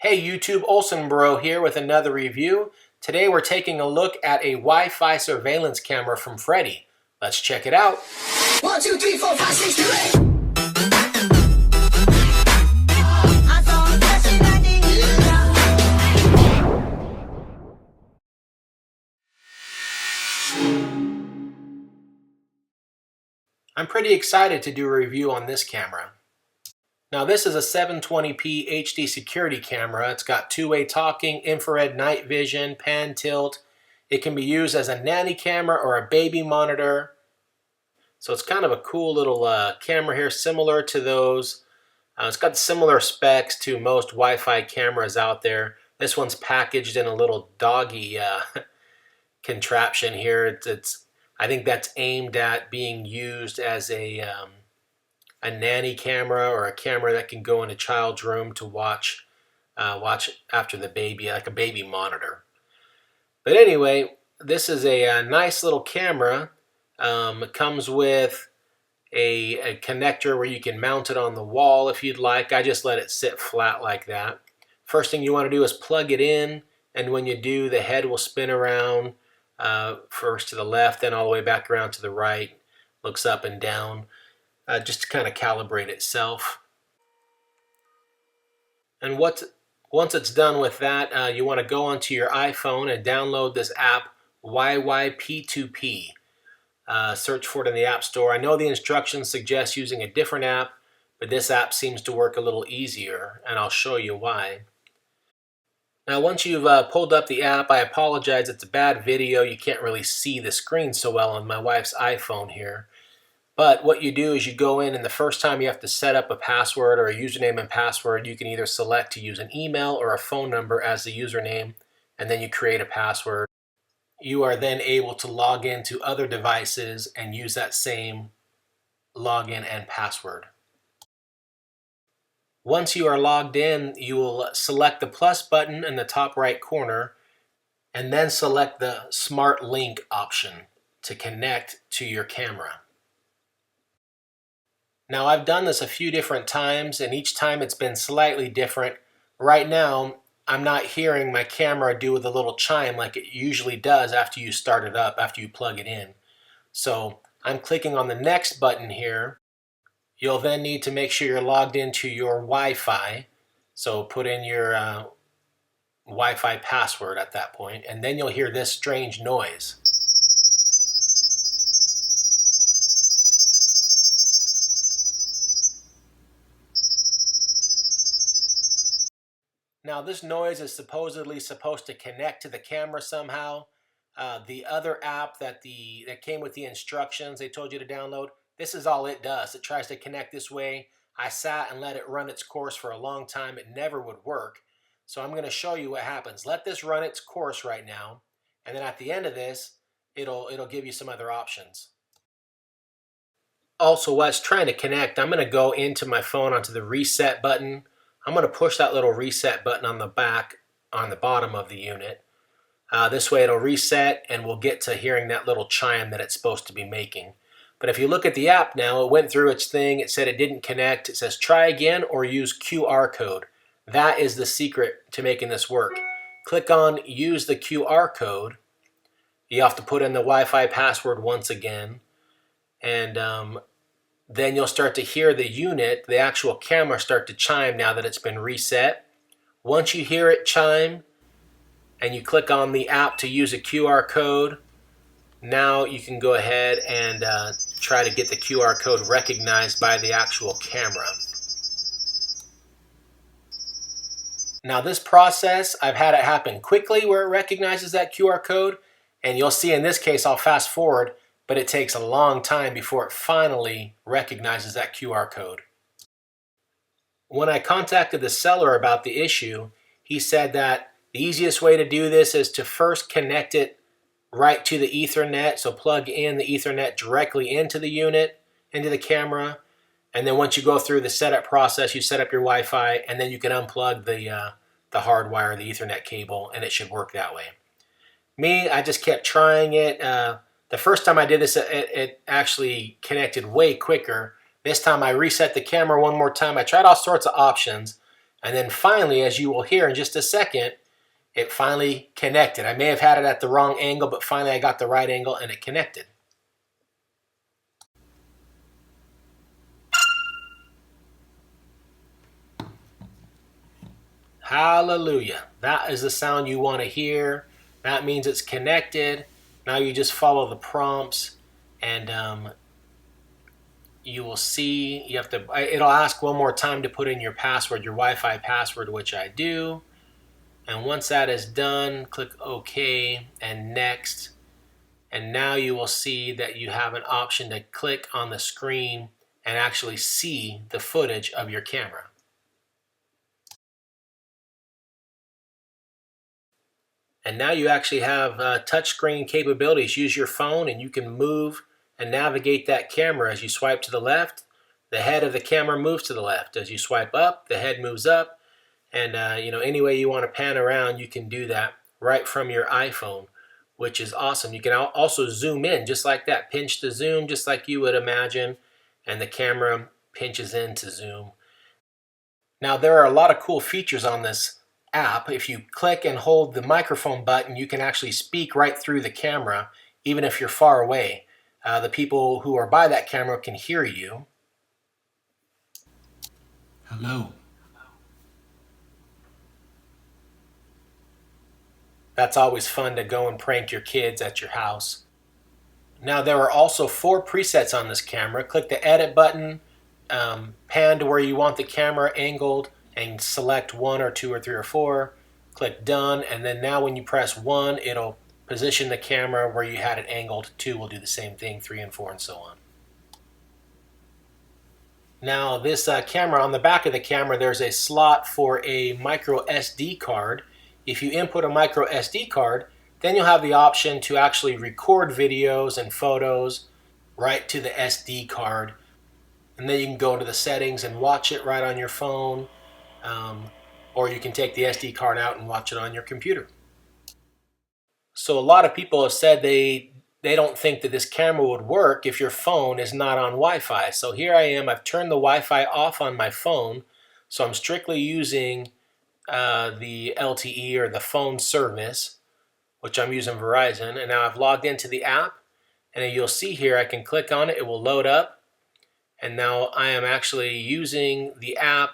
Hey YouTube, olsenbro here with another review. Today we're taking a look at a Wi-Fi surveillance camera from FREDI. Let's check it out. 1, 2, 3, 4, 5, 6, 7, 8. I'm pretty excited to do a review on this camera. Now this is a 720p HD security camera. It's got two-way talking, infrared night vision, pan tilt. It can be used as a nanny camera or a baby monitor. So it's kind of a cool little camera here, similar to those. It's got similar specs to most Wi-Fi cameras out there. This one's packaged in a little doggy contraption here. I think that's aimed at being used as a nanny camera or a camera that can go in a child's room to watch after the baby, like a baby monitor. But anyway, this is a nice little camera. It comes with a connector where you can mount it on the wall if you'd like. I just let it sit flat like that. First thing you want to do is plug it in, and when you do, the head will spin around first to the left, then all the way back around to the right. Looks up and down just to kind of calibrate itself. And once it's done with that, you want to go onto your iPhone and download this app, YYP2P. Search for it in the App Store. I know the instructions suggest using a different app, but this app seems to work a little easier, and I'll show you why. Now once you've pulled up the app, I apologize, it's a bad video. You can't really see the screen so well on my wife's iPhone here. But what you do is you go in, and the first time you have to set up a password or a username and password. You can either select to use an email or a phone number as the username, and then you create a password. You are then able to log into other devices and use that same login and password. Once you are logged in, you will select the plus button in the top right corner and then select the Smart Link option to connect to your camera. Now I've done this a few different times, and each time it's been slightly different. Right now, I'm not hearing my camera do the little chime like it usually does after you start it up, after you plug it in. So I'm clicking on the next button here. You'll then need to make sure you're logged into your Wi-Fi. So put in your Wi-Fi password at that point, and then you'll hear this strange noise. Now this noise is supposedly supposed to connect to the camera somehow. The other app that came with the instructions they told you to download, this is all it does. It tries to connect this way. I sat and let it run its course for a long time. It never would work. So I'm going to show you what happens. Let this run its course right now, and then at the end of this, it'll give you some other options. Also, while it's trying to connect, I'm going to go into my phone onto the reset button. I'm going to push that little reset button on the back, on the bottom of the unit. This way it'll reset, and we'll get to hearing that little chime that it's supposed to be making. But if you look at the app now, it went through its thing. It said it didn't connect. It says try again or use QR code. That is the secret to making this work. Click on use the QR code. You have to put in the Wi-Fi password once again. And then you'll start to hear the unit, the actual camera, start to chime now that it's been reset. Once you hear it chime and you click on the app to use a QR code, now you can go ahead and try to get the QR code recognized by the actual camera. Now this process, I've had it happen quickly where it recognizes that QR code, and you'll see in this case, I'll fast forward, but it takes a long time before it finally recognizes that QR code. When I contacted the seller about the issue, he said that the easiest way to do this is to first connect it right to the Ethernet, so plug in the Ethernet directly into the unit, into the camera, and then once you go through the setup process, you set up your Wi-Fi, and then you can unplug the hardwire, the Ethernet cable, and it should work that way. Me, I just kept trying it. The first time I did this, it actually connected way quicker. This time I reset the camera one more time. I tried all sorts of options, And then finally, as you will hear in just a second, it finally connected. I may have had it at the wrong angle, but finally I got the right angle and it connected. Hallelujah. That is the sound you want to hear. That means it's connected. Now you just follow the prompts and you will see, it'll ask one more time to put in your password, your Wi-Fi password, which I do. And once that is done, click OK and next. And now you will see that you have an option to click on the screen and actually see the footage of your camera. And now you actually have touchscreen capabilities. Use your phone and you can move and navigate that camera. As you swipe to the left, the head of the camera moves to the left. As you swipe up, the head moves up. And any way you want to pan around, you can do that right from your iPhone, which is awesome. You can also zoom in just like that. Pinch to zoom just like you would imagine. And the camera pinches in to zoom. Now there are a lot of cool features on this app. If you click and hold the microphone button, you can actually speak right through the camera, even if you're far away. The people who are by that camera can hear you. Hello. That's always fun to go and prank your kids at your house. Now there are also 4 presets on this camera. Click the edit button, pan to where you want the camera angled, and select 1 or 2 or 3 or 4. Click done, and then now when you press 1, it'll position the camera where you had it angled. 2 will do the same thing, 3 and 4 and so on. Now this camera, on the back of the camera, there's a slot for a micro SD card. If you input a micro SD card, then you'll have the option to actually record videos and photos right to the SD card. And then you can go into the settings and watch it right on your phone. Or you can take the SD card out and watch it on your computer. So a lot of people have said they don't think that this camera would work if your phone is not on Wi-Fi. So here I am, I've turned the Wi-Fi off on my phone. So I'm strictly using the LTE or the phone service, which I'm using Verizon. And now I've logged into the app, and you'll see here I can click on it, it will load up. And now I am actually using the app,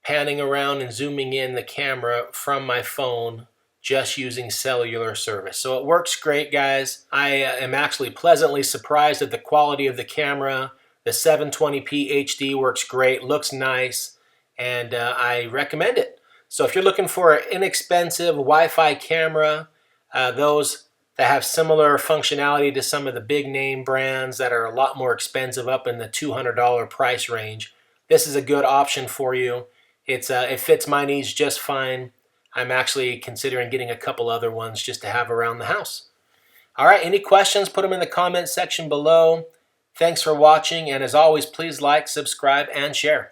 panning around and zooming in the camera from my phone, just using cellular service. So it works great, guys. I am actually pleasantly surprised at the quality of the camera. The 720p HD works great, looks nice, and I recommend it. So if you're looking for an inexpensive Wi-Fi camera, those that have similar functionality to some of the big name brands that are a lot more expensive, up in the $200 price range, this is a good option for you. It fits my needs just fine. I'm actually considering getting a couple other ones just to have around the house. All right, any questions, put them in the comment section below. Thanks for watching, and as always, please like, subscribe, and share.